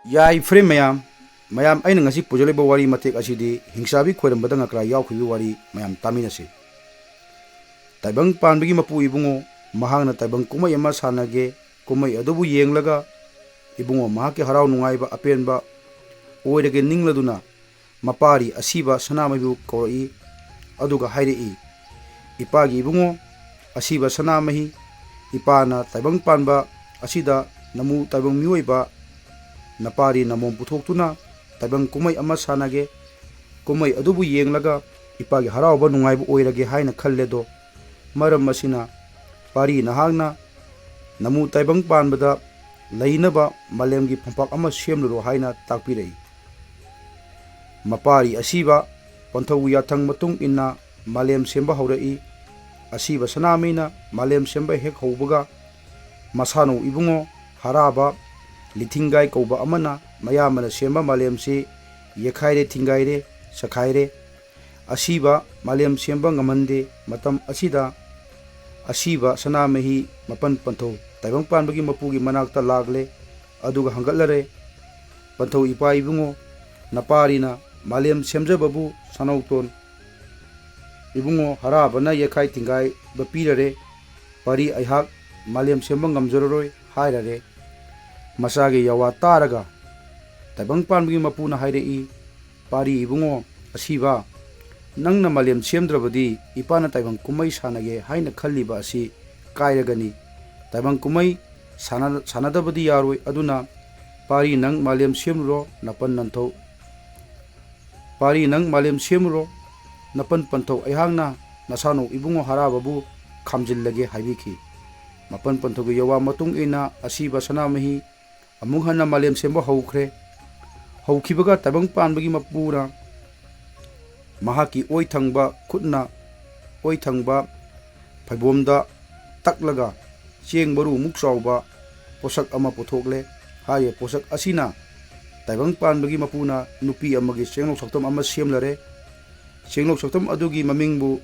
Yai frame mayam aina ngasi pujale ba wari matek asidi hingsabi khoiram badanga kra yaw khibi wari mayam taminasi taibang panbigi mapu ibungo mahangna taibang kumai ama sanage kumai adubu yenglaga ibungo mahake harau nungaiba apenba oirege ningladuna mapari asiba sanamahibu koroi aduga hairei ipagi ibungo asiba sanamahi ipana taibang panba asida namu taibang miyoiba napari namom puthokutuna taibang kumai ama sanage kumai adubu yenglaga ipagi harauba nungaiba oirage haina khalledo maram masina pari nahagna namu taibang panbada lainaba malemgi phampak ama semluro haina takpirei mapari asiba panthau yathang matung inna malem semba haurai asiba sanamina malem semba hek haubaga masano ibungo haraba lithingai kauba amana mayamana semba malem se yekhaire thingaire sakhaire asiba malem semba ngamande matam asida asiba sanamahi mapan panthau taibang panbagi mapugi manakta lagle aduga hangatlare panthau ipa ibungo naparina malem semjababu sanauton ibungo harabana yekhai thingai bapirare pari aihak malem semba ngamjororoi hairare masage yawa taraga taibang panbagi mapuna hairei pari ibungo asiba nangna malem semdrabadi ipana taibang kumai sanage haina khalliba asi kairagani taibang kumai sanadabadi yaroi aduna pari nang malem semro napan nanthau pari nang malem semro napan panthau aihangna nasano ibungo harababu khamjillage haibiki mapan panthogi yawa matung ina asiba sanamahi amung hana malem semba haukhre haukibaga taibang panbagi mapura mahaki oi thangba khutna oi thangba phaibomda taklaga cheng baru muk chawba posak ama puthokle haye posak asina taibang panbagi mapuna nupi amagi chenglok saktam ama semlare chenglok saktam adugi mamingbu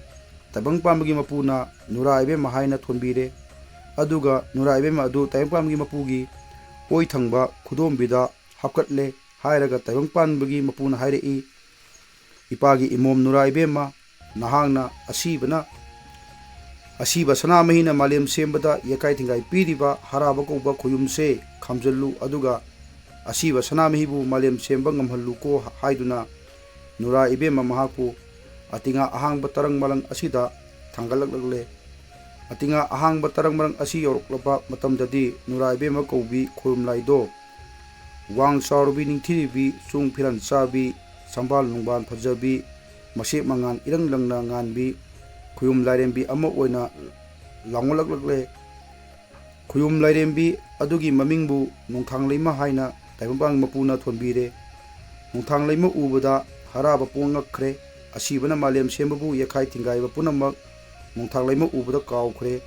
taibang panbagi mapuna nuraibe mahaina thonbire aduga nuraibe ma adu taibang panbagi mapugi oi thangba khudombida hapkatle hairaga taibang panbagi mapuna hairei ipagi imom nuraibe ma nahangna asiba sanamahina malem sembada yekai thingai piriba haraba koba khuyumse khamjallu aduga asiba sanamahibu malem semba ngamhallu ko haiduna nuraibe ma mahaku atinga ahangba tarang malang asida thangalakle atinga ahangba tarang malang asi yoroklaba matamdadi nuraibe ma kobi khurumlaido wang saurubi ningthiribi chung phiran sabi sambal nungban phajabi masik mangan irang langna nganbi khuyum lairembi ama oina langolaklakle khuyum lairembi adugi mamingbu nungthang leima haina taibang mapuna thonbire nungthang leima ubada haraba pongakkhre asibana malem sembabu yekhai thingai punamak nungthang leima ubada kawkhre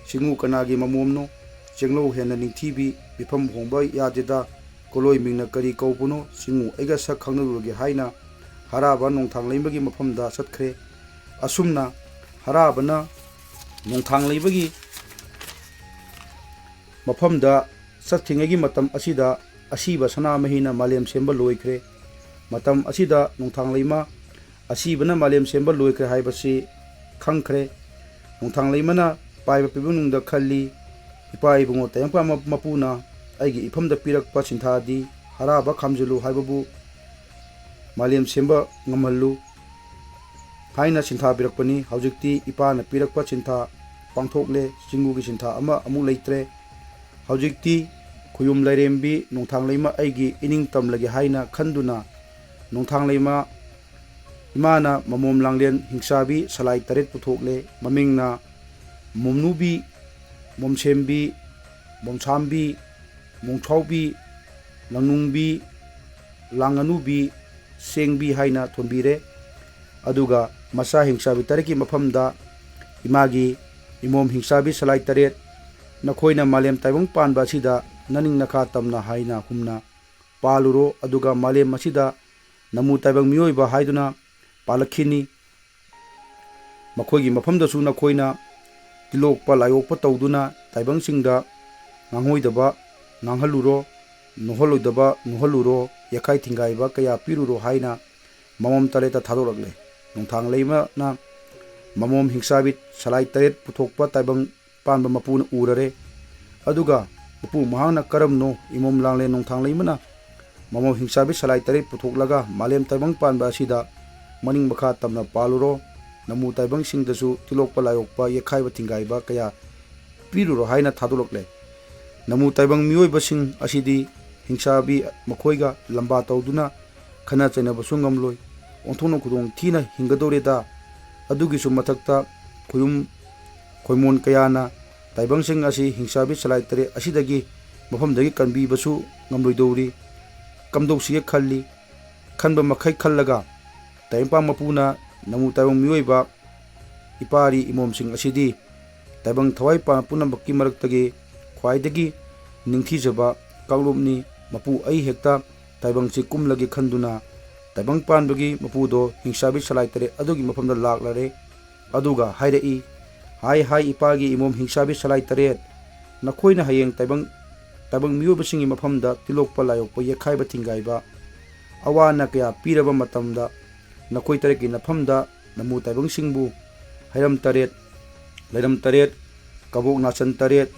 singu kanagi mamomno chenglo hena ningthibi bifam hongba yadeda koloi mingna kari kaupuno singu ega sak khangnaruge haina haraba nongthang leibagi mafamda satkhre asumna harabana nongthang leibagi mafamda sathingegi matam asida asiba sanamahina malem semba loikhre matam asida nongthang leima asibana malem semba loikhre haibasi khangkhre nongthang leimana paiba pibunungda khalli ipai bungo tayangpa mapuna aigi ifamda pirakpa sinthadi haraba khamjulu haibabu malem semba ngamallu haina sintha pirakpani haujikti ipana pirakpa sintha pangthokle singugi sintha ama amu leitre haujikti khuyum lairembi nongthang leima aigi ining tamlage haina khanduna nongthang leima imana mamom langlen hingsabi salai taret puthokle mamingna momnubi momsembi momsambi mongthaubi langnungbi langanubi sengbi haina thonbire aduga masa hingsabi tareki mafamda imagi imom hingsabi salai taret nakhoina malem taibang panba sida naning nakha tamna haina humna paluro aduga malem masida namu taibang miyoiba haiduna palakhini makhoigi mafamdasu nakhoina tilokpa layokpa tawduna taibang singda nganghoidaba nanghaluro नुहलोइदबा नुहलुरो यखाई थिंगाइबा कया पिरुरो हाइना ममम तरेता थादोरगले नोंथांग लेइमना ममोम हिंसाबी सलाई तरेत पुथोकपा ताइबंग पानबा मपुन उररे अदुगा मपु महांगना करमनो इमोम लांगले नोंथांग लेइमना ममोम हिंसाबी सलाई तरेत पुथोकलगा मालेम ताइबंग पानबा असिदा मनिंग मखा तमना पालुरो नमु ताइबंग सिंगदसु तिलोकपा लायोकपा यखाइबा थिंगाइबा कया पिरुरो हाइना थादोरगले नमु ताइबंग मियोइबसिंग असिदी हिंसाबी मखोइगा लंबा तौदुना खना चैनबसु ngamloi ओंथोनो खुदोंग थीना हिंगदोरेदा अदुगिसु मथक्ता खुयुम खोइमोन कयाना ताइबंगसिंग असि हिंसाबी सलाई तरे असिदगी मफमदगी कनबीबसु ngamloidori कमदौसिगे खल्ली खनबा मखै खल्लगा ताइमपा मपुना नमु ताइबंग मियोइबा इपारी इमोमसिंग असिदी ताइबंग थवाई पा पुनमबक्की मरक्तगी ख्वाइदगी निंगथीजबा कांगलोमनी मपु आई हेक्ता ताइबंगसी कुमलगी खंदुना ताइबंग पानबगी मपुदो हिंसाबी सलाई तरे अदुगी मफमदा लाक्लरे अदुगा हाइरई हाई हाई इपागी इमोम हिंसाबी सलाई तरे नखोइना हयेंग ताइबंग मियोबसिंगी मफमदा तिलोकपा लायोकपा यखाइबा थिंगाइबा अवाना कया पीरबा मतमदा नखोइ तरेकी नफमदा नमु ताइबंग सिंगबु हैरम तरेत लैरम तरेत कबोक नाचन तरेत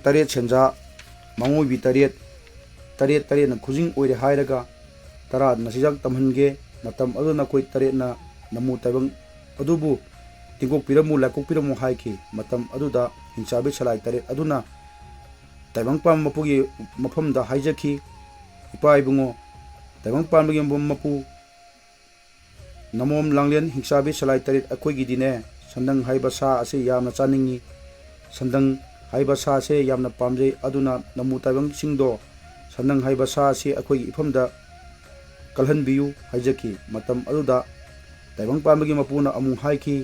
तरेत सेंजा मांगोइबी तरेत तरेत तरेत खुजिंग ओइरे हाइरगा तरा नसिजक तमहनगे मतम अदु नखोइ तरेत ना नमु ताइबंग अदुबु तिंगोक पिरमु लाकोक पिरमु हाइखी मतम अदुदा हिंसाबी सलाई तरेत अदुना ताइबंग पाम मपुगी मफमदा हाइजखी इपा इबुंगो ताइबंग पामबगी मपु नमोम लांगलेन हिंसाबी सलाई तरेत अखोइगी दिने संदंग हाइबा सा असे यामना चानिंगी संदंग हाइबा सा से यामना पामजे अदुना नमु ताइबंग सिंगदो संदंग हाइबा सा से अखोइगी इफमदा कलहनबियु हाइजखी मतम अदुदा ताइबंग पामबगी मपुना अमु हाइखी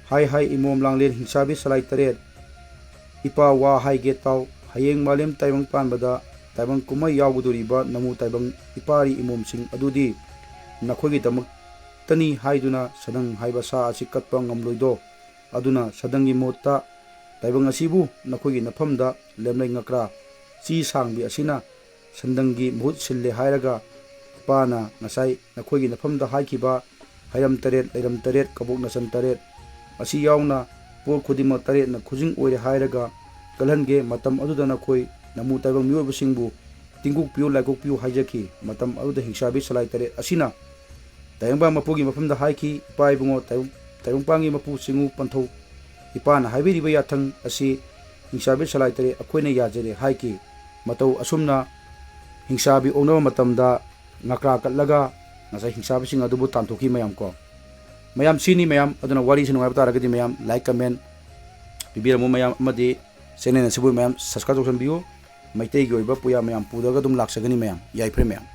हाई हाई इमोम लांगलेन हिंसाबी सलाई तरेत इपा वा हाइगे ताव हयेंग मालेम ताइबंग पानबदा ताइबंग कुमाई यावगदोरिबा नमु ताइबंग इपारी इमोमसिंग अदुदी नखोइगी दमक तनी हाइदुना सदंग हाइबा सा असि कटपा ngamloido अदुना सदंगी मोत्ता ताइबंग असिबु नखोइगी नफमदा लेमलै ngakra ची सांगबी असिना सदंगी मुहुत सिल्ले हाइरगा पाना ngasai नखोइगी नफमदा हाइखिबा हैरम तरेत लैरम तरेत कबोक नसन तरेत असी यावना पोर खुदिमा तरेत ना खुजिंग ओइरे हाइरगा कलहनगे मतम अदुदा नखोइ नमु ताइबंग मियोबसिंगबु तिंगुक पियो लाइकोक पियो हाइजखी मतम अदुदा हिंसाबी सलाई तरेत असिना ताइबंग मपुगी मफमदा हाइखी इपा इबुंगो ताइबंग पांगी मपु सिंगु पंथौ इपाना हाइबिरिबा याथंग असि हिंसाबी सलाई तरे अखोइना याजरे हाइखी मतौ असुमना हिंसाबी ओनबा मतमदा ngakra katlaga ngasai हिंसाबी सिंग अदुबु तांथोकी मयाम को मयाम सिनी मयाम अदुना वारी सिनु हाइबा तारगदि मयाम लाइक कमेंट पिबिरमु मयाम अमदि चैनल असिबु मयाम सब्सक्राइब तौसनबियु मैतैगी ओइबा पुया मयाम पुदगा दुम लाक्सगनि मयाम याइफ्रे मयाम।